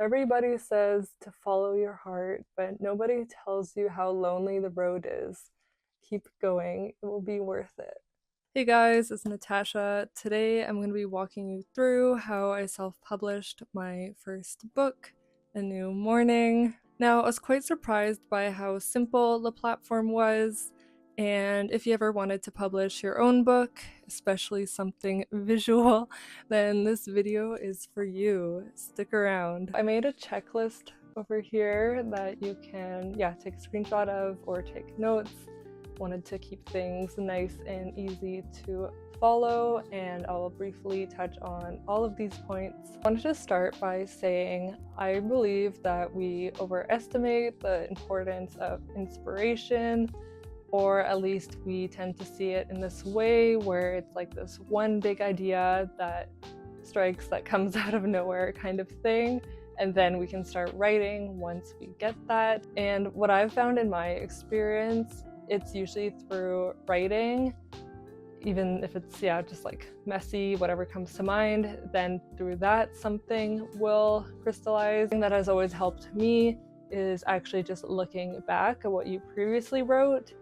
Everybody says to follow your heart, but nobody tells you how lonely the road is. Keep going, it will be worth it. Hey guys, it's Natasha. Today I'm going to be walking you through how I self-published my first book, A New Morning. Now, I was quite surprised by how simple the platform was, and if you ever wanted to publish your own book, especially something visual, then this video is for you. Stick around. I made a checklist over here that you can, take a screenshot of or take notes. Wanted to keep things nice and easy to follow, and I'll briefly touch on all of these points. I wanted to start by saying I believe that we overestimate the importance of inspiration, or at least we tend to see it in this way where it's like this one big idea that strikes that comes out of nowhere kind of thing, and then we can start writing once we get that. And what I've found in my experience, it's usually through writing, even if it's just like messy, whatever comes to mind, then through that something will crystallize. The thing that has always helped me is actually just looking back at what you previously wrote.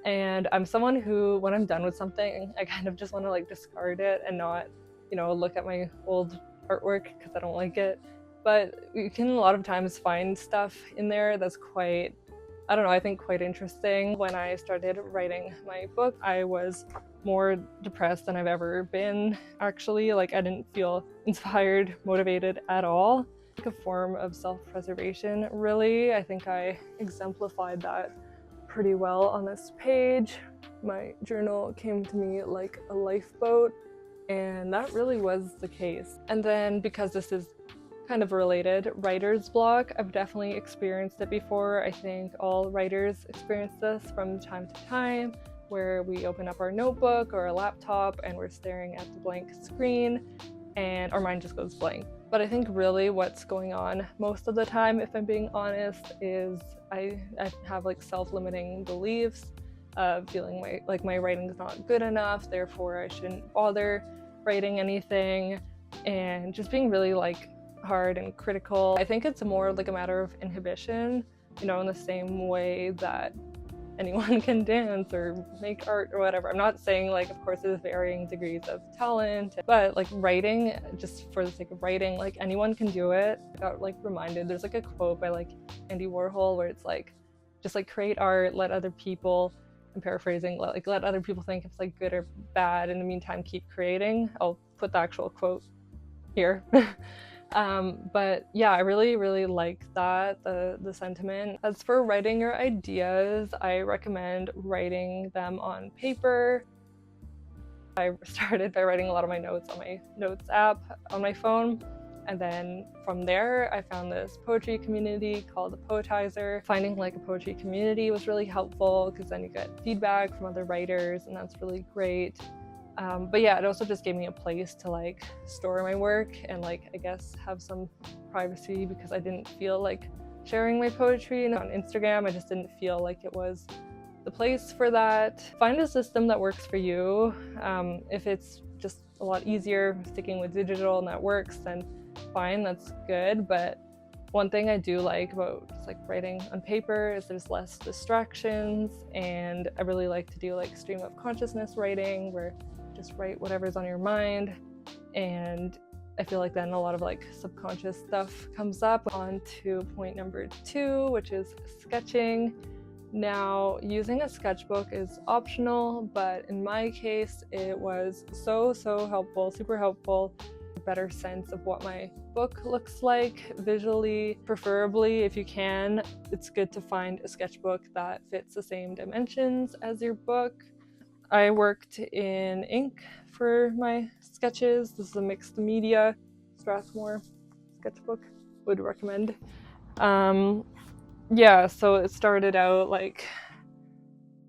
And I'm someone who, when I'm done with something, I kind of just want to like discard it and not, look at my old artwork because I don't like it. But you can a lot of times find stuff in there that's quite, I think quite interesting. When I started writing my book, I was more depressed than I've ever been, actually. Like, I didn't feel inspired, motivated at all. Like a form of self-preservation, really. I think I exemplified that pretty well on this page. My journal came to me like a lifeboat, and that really was the case. And then, because this is kind of related, writer's block. I've definitely experienced it before. I think all writers experience this from time to time, where we open up our notebook or a laptop and we're staring at the blank screen and our mind just goes blank. But I think really what's going on most of the time, if I'm being honest, is I have like self-limiting beliefs of feeling like my writing is not good enough, therefore I shouldn't bother writing anything, and just being really like hard and critical. I think it's more like a matter of inhibition, in the same way that anyone can dance or make art or whatever. I'm not saying, like, of course there's varying degrees of talent, but like writing, just for the sake of writing, like anyone can do it. I got like reminded, there's like a quote by like Andy Warhol where it's like, just like create art, let other people, I'm paraphrasing, let other people think if it's like good or bad. In the meantime, keep creating. I'll put the actual quote here. But yeah, I really like that, the sentiment. As for writing your ideas, I recommend writing them on paper. I started by writing a lot of my notes on my notes app on my phone, and then from there I found this poetry community called The Poetizer. Finding like a poetry community was really helpful because then you get feedback from other writers, and that's really great. But yeah, it also just gave me a place to like store my work and like, I guess, have some privacy, because I didn't feel like sharing my poetry on Instagram. I just didn't feel like it was the place for that. Find a system that works for you. If it's just a lot easier sticking with digital and that works, then fine, that's good. But one thing I do like about just like writing on paper is there's less distractions, and I really like to do like stream of consciousness writing, where just write whatever's on your mind, and I feel like then a lot of like subconscious stuff comes up. On to point number 2, which is sketching. Now, using a sketchbook is optional, but in my case it was so helpful, super helpful. A better sense of what my book looks like visually. Preferably, if you can, it's good to find a sketchbook that fits the same dimensions as your book. I worked in ink for my sketches. This is a mixed media Strathmore sketchbook, would recommend. Yeah, so it started out like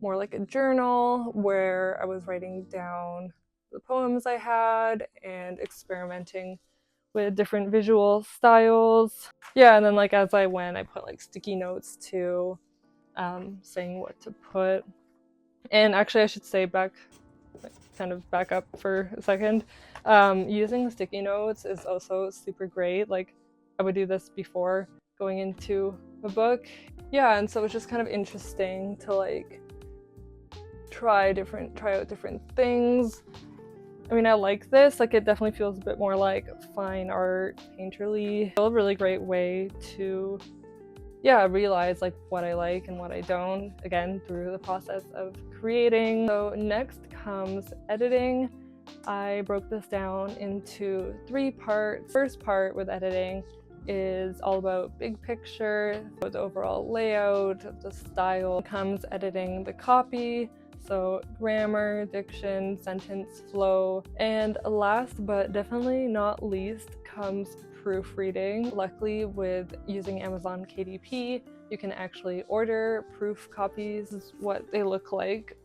more like a journal where I was writing down the poems I had and experimenting with different visual styles. Yeah, and then like as I went, I put like sticky notes too, saying what to put. And actually, I should say back up for a second. Using sticky notes is also super great. Like, I would do this before going into a book. Yeah, and so it's just kind of interesting to like try out different things. I mean, I like this, like it definitely feels a bit more like fine art, painterly. It's a really great way to, yeah, realize like what I like and what I don't, again, through the process of creating. So next comes editing. I broke this down into 3 parts. First part with editing is all about big picture, the overall layout, the style. Comes editing the copy, so grammar, diction, sentence flow, and last but definitely not least comes proofreading. Luckily, with using Amazon KDP, you can actually order proof copies. This is what they look like.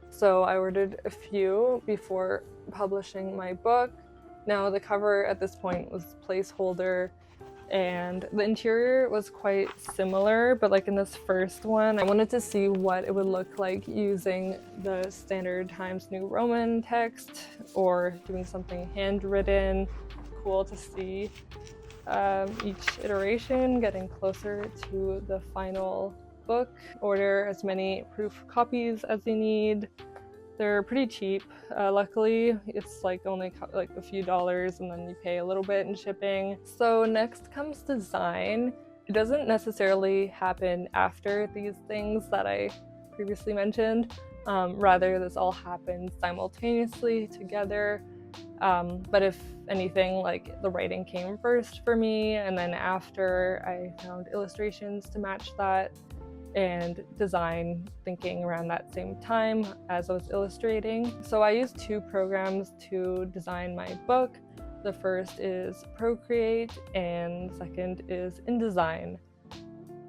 So I ordered a few before publishing my book. Now the cover at this point was placeholder, and the interior was quite similar, but like in this first one, I wanted to see what it would look like using the standard Times New Roman text or doing something handwritten. Cool to see each iteration getting closer to the final book. Order as many proof copies as you need. They're pretty cheap. Luckily, it's like only like a few dollars, and then you pay a little bit in shipping. So next comes design. It doesn't necessarily happen after these things that I previously mentioned. Rather, this all happens simultaneously together. But if anything, like the writing came first for me, and then after I found illustrations to match that, and design thinking around that same time as I was illustrating. So I used 2 programs to design my book. The first is Procreate and the second is InDesign.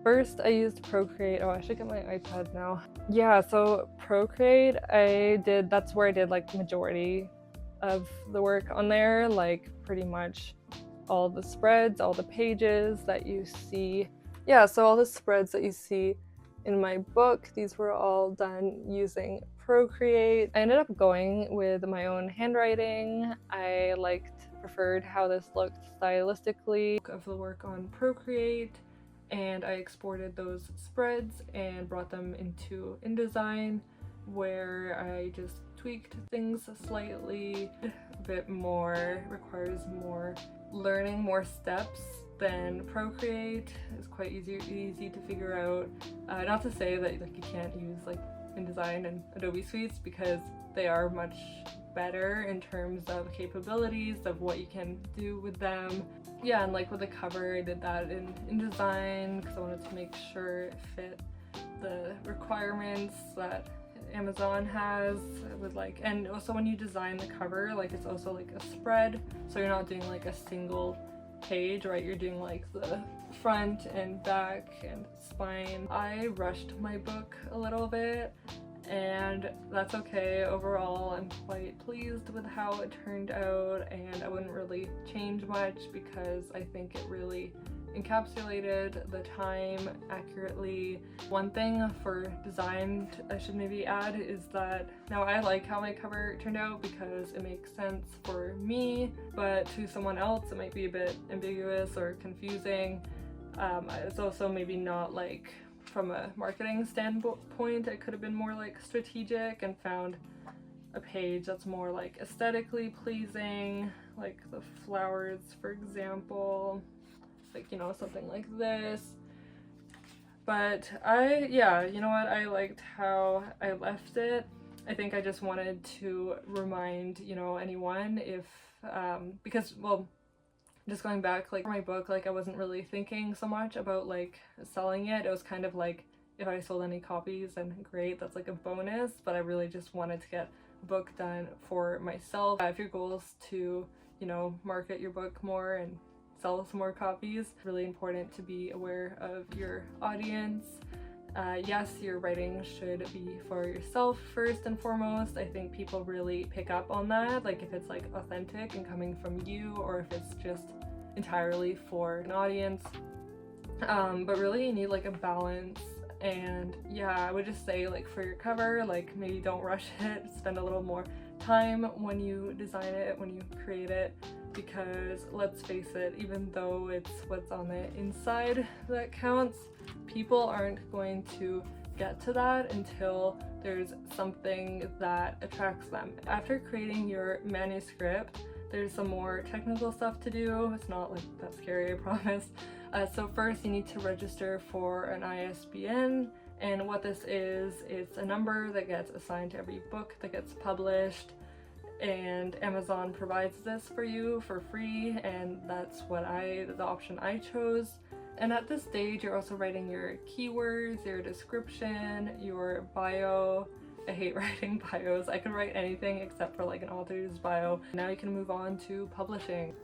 First, I used Procreate. Oh, I should get my iPad now. Yeah, so Procreate, that's where I did like majority of the work on there, like pretty much all the spreads, all the pages that you see. Yeah, so all the spreads that you see in my book, these were all done using Procreate. I ended up going with my own handwriting. I preferred how this looked stylistically of the work on Procreate, and I exported those spreads and brought them into InDesign, where I just tweaked things slightly. A bit more, requires more learning, more steps than Procreate. It's quite easy to figure out. Not to say that like you can't use like InDesign and Adobe Suites, because they are much better in terms of capabilities of what you can do with them. Yeah, and like with the cover, I did that in InDesign because I wanted to make sure it fit the requirements that Amazon has with like, and also when you design the cover, like it's also like a spread, so you're not doing like a single page, right? You're doing like the front and back and spine. I rushed my book a little bit, and that's okay. Overall, I'm quite pleased with how it turned out, and I wouldn't really change much because I think it really encapsulated the time accurately. One thing for design I should maybe add is that now I like how my cover turned out because it makes sense for me, but to someone else it might be a bit ambiguous or confusing. It's also maybe not like, from a marketing standpoint, it could have been more like strategic and found a page that's more like aesthetically pleasing, like the flowers, for example. Like, you know, something like this. But yeah, you know what, I liked how I left it. I think I just wanted to remind, you know, anyone if, because, well, just going back, like, for my book, like, I wasn't really thinking so much about, like, selling it. It was kind of like, if I sold any copies, then great, that's like a bonus, but I really just wanted to get a book done for myself. If your goal is to, you know, market your book more and sell some more copies, really important to be aware of your audience. Yes, your writing should be for yourself first and foremost. I think people really pick up on that, like if it's like authentic and coming from you, or if it's just entirely for an audience. But really you need like a balance. And yeah, I would just say, like, for your cover, like, maybe don't rush it, spend a little more time when you design it, when you create it, because let's face it, even though it's what's on the inside that counts, people aren't going to get to that until there's something that attracts them. After creating your manuscript, there's some more technical stuff to do. It's not like that scary, I promise. So first you need to register for an ISBN, and what this is, it's a number that gets assigned to every book that gets published, and Amazon provides this for you for free, and that's the option I chose. And at this stage, you're also writing your keywords, your description, your bio. I hate writing bios. I can write anything except for like an author's bio. Now you can move on to publishing.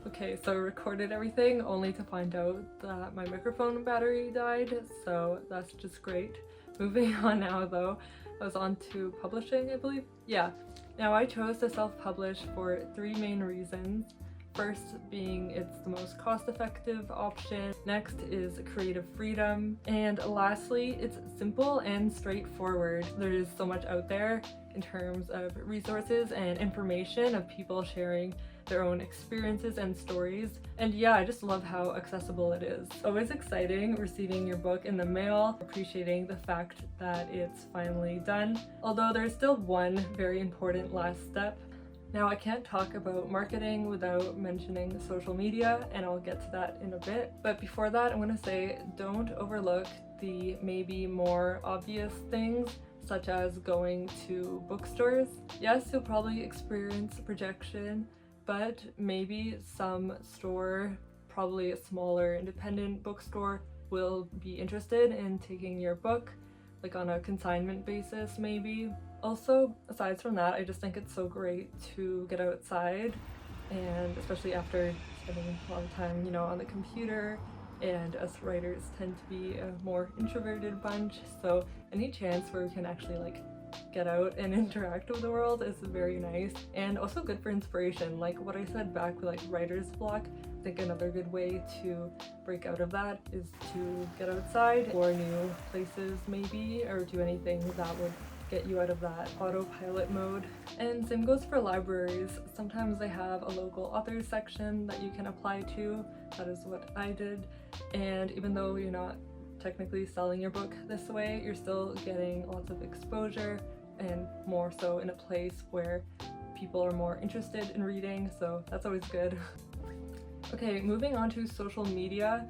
Okay, so I recorded everything only to find out that my microphone battery died, so that's just great. Moving on now though, I was on to publishing, I believe? Yeah. Now I chose to self-publish for 3 main reasons. First being it's the most cost-effective option, next is creative freedom, and lastly it's simple and straightforward. There is so much out there in terms of resources and information of people sharing their own experiences and stories, and yeah, I just love how accessible it is. Always exciting receiving your book in the mail, appreciating the fact that it's finally done, although there's still one very important last step. Now I can't talk about marketing without mentioning social media, and I'll get to that in a bit, but before that I'm going to say don't overlook the maybe more obvious things such as going to bookstores. Yes, you'll probably experience rejection, but maybe some store, probably a smaller independent bookstore, will be interested in taking your book, like on a consignment basis maybe. Also, aside from that, I just think it's so great to get outside, and especially after spending a lot of time, you know, on the computer, and us writers tend to be a more introverted bunch, so any chance where we can actually like get out and interact with the world is very nice, and also good for inspiration. Like what I said back with like writer's block, I think another good way to break out of that is to get outside, explore new places maybe, or do anything that would get you out of that autopilot mode. And same goes for libraries. Sometimes they have a local authors section that you can apply to. That is what I did, and even though you're not technically selling your book this way, you're still getting lots of exposure, and more so in a place where people are more interested in reading, so that's always good. Okay, moving on to social media.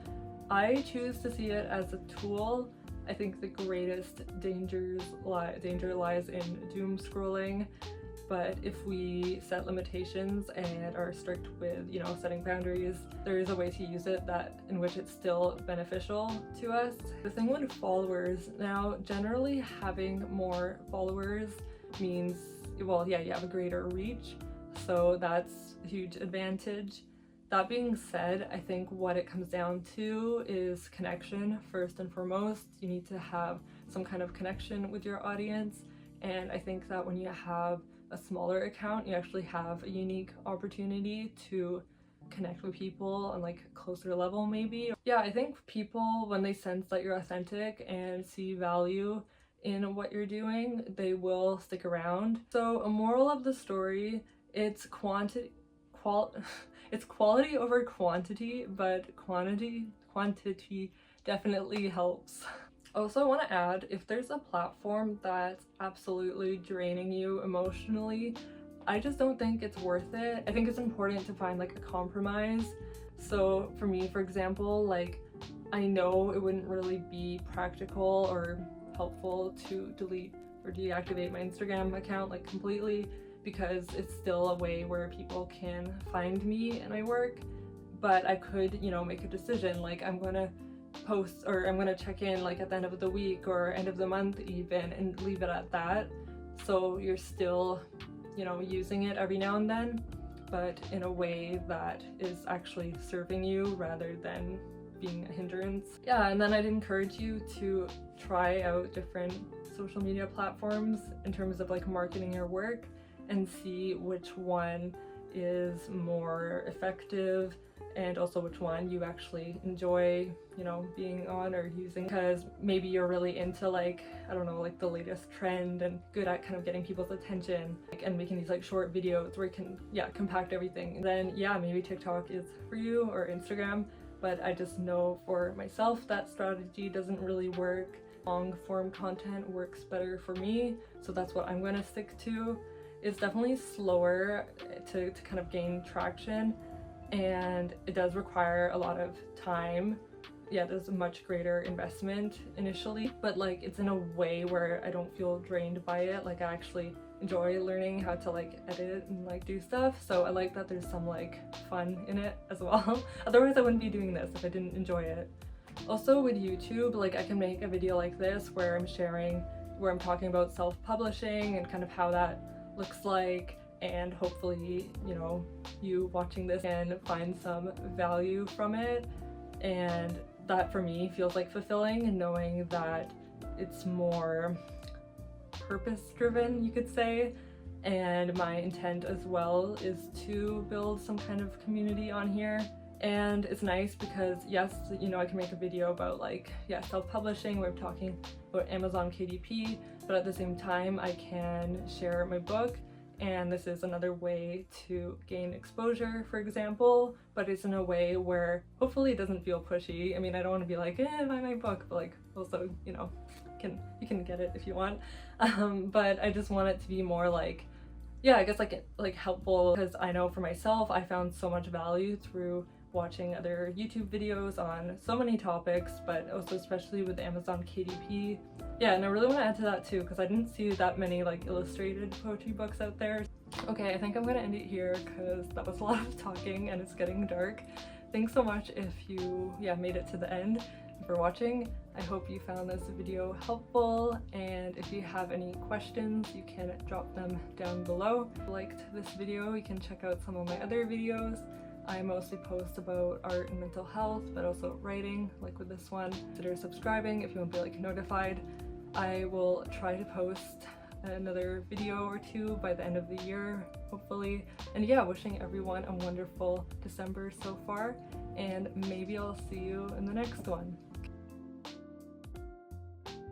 I choose to see it as a tool. I think the greatest danger lies in doom scrolling, but if we set limitations and are strict with, you know, setting boundaries, there is a way to use it in which it's still beneficial to us. The thing with followers, now generally having more followers means, well, yeah, you have a greater reach, so that's a huge advantage. That being said, I think what it comes down to is connection first and foremost. You need to have some kind of connection with your audience, and I think that when you have a smaller account, you actually have a unique opportunity to connect with people on like a closer level maybe. Yeah, I think people, when they sense that you're authentic and see value in what you're doing, they will stick around. So a moral of the story, it's quality over quantity, but quantity definitely helps. Also, I want to add, if there's a platform that's absolutely draining you emotionally, I just don't think it's worth it. I think it's important to find like a compromise. So for me, for example, like I know it wouldn't really be practical or helpful to delete or deactivate my Instagram account like completely, because it's still a way where people can find me and my work, but I could, you know, make a decision like I'm gonna post, or I'm gonna check in like at the end of the week or end of the month even, and leave it at that. So you're still, you know, using it every now and then, but in a way that is actually serving you rather than being a hindrance. Yeah, and then I'd encourage you to try out different social media platforms in terms of like marketing your work, and see which one is more effective and also which one you actually enjoy, you know, being on or using, because maybe you're really into like, I don't know, like the latest trend and good at kind of getting people's attention, like, and making these like short videos where you can, yeah, compact everything. And then yeah, maybe TikTok is for you, or Instagram, but I just know for myself that strategy doesn't really work. Long form content works better for me, so that's what I'm gonna stick to. It's definitely slower to kind of gain traction, and it does require a lot of time. Yeah, there's a much greater investment initially, but like it's in a way where I don't feel drained by it. Like I actually enjoy learning how to like edit and like do stuff, so I like that there's some like fun in it as well. Otherwise I wouldn't be doing this if I didn't enjoy it. Also with YouTube, like I can make a video like this where I'm sharing, where I'm talking about self-publishing and kind of how that looks like, and hopefully, you know, you watching this can find some value from it. And that for me feels like fulfilling, and knowing that it's more purpose-driven, you could say. And my intent as well is to build some kind of community on here. And it's nice because yes, you know, I can make a video about like, yeah, self-publishing where I'm talking about Amazon KDP, but at the same time I can share my book, and this is another way to gain exposure, for example, but it's in a way where hopefully it doesn't feel pushy. I mean, I don't want to be like, buy my book, but like also, you know, you can get it if you want, but I just want it to be more like, yeah, I guess like helpful, because I know for myself I found so much value through watching other YouTube videos on so many topics, but also especially with Amazon KDP. Yeah, and I really want to add to that too, because I didn't see that many like illustrated poetry books out there. Okay, I think I'm gonna end it here because that was a lot of talking and it's getting dark. Thanks so much if you, yeah, made it to the end for watching. I hope you found this video helpful, and if you have any questions you can drop them down below. If you liked this video, you can check out some of my other videos. I mostly post about art and mental health, but also writing, like with this one. Consider subscribing if you want to be like notified. I will try to post another video or two by the end of the year, hopefully. And yeah, wishing everyone a wonderful December so far, and maybe I'll see you in the next one.